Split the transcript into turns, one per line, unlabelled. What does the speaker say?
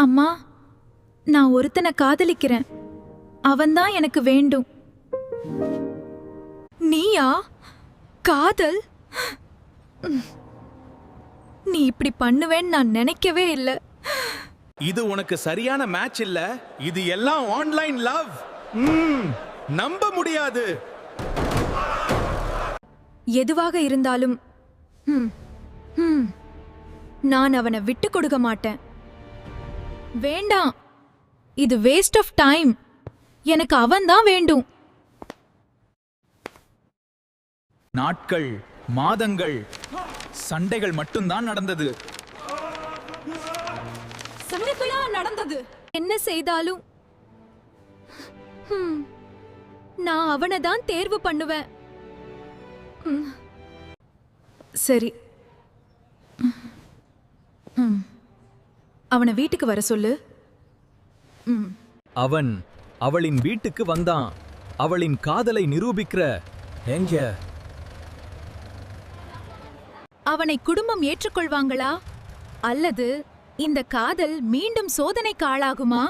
அம்மா, நான் ஒருத்தனை காதலிக்கிறேன். அவன்தான் எனக்கு வேண்டும். நீயா? காதல்? நீ இப்படி பண்ணுவேன்னு நான் நினைக்கவே இல்லை.
இது உனக்கு சரியான மேட்ச் இல்ல. இது எல்லாம் ஆன்லைன் லவ். நம்ப முடியாது.
எதுவாக இருந்தாலும் நான் அவனை விட்டு கொடுக்க மாட்டேன். வேண்டாம், இது வேஸ்ட் ஆஃப் டைம். எனக்கு அவன்தான் வேண்டும்.
நாட்கள், மாதங்கள், சண்டைகள் மட்டும்தான் நடந்தது.
நடந்தது. என்ன செய்தாலும் நான் அவனை தான் தேர்வு பண்ணுவேன். சரி, அவனை வீட்டுக்கு வர சொல்லு.
அவன் அவளின் வீட்டுக்கு வந்தான். அவளின் காதலை நிரூபிக்கிற எங்க?
அவனை குடும்பம் ஏற்றுக்கொள்வாங்களா அல்லது இந்த காதல் மீண்டும் சோதனைக்கு ஆளாகுமா?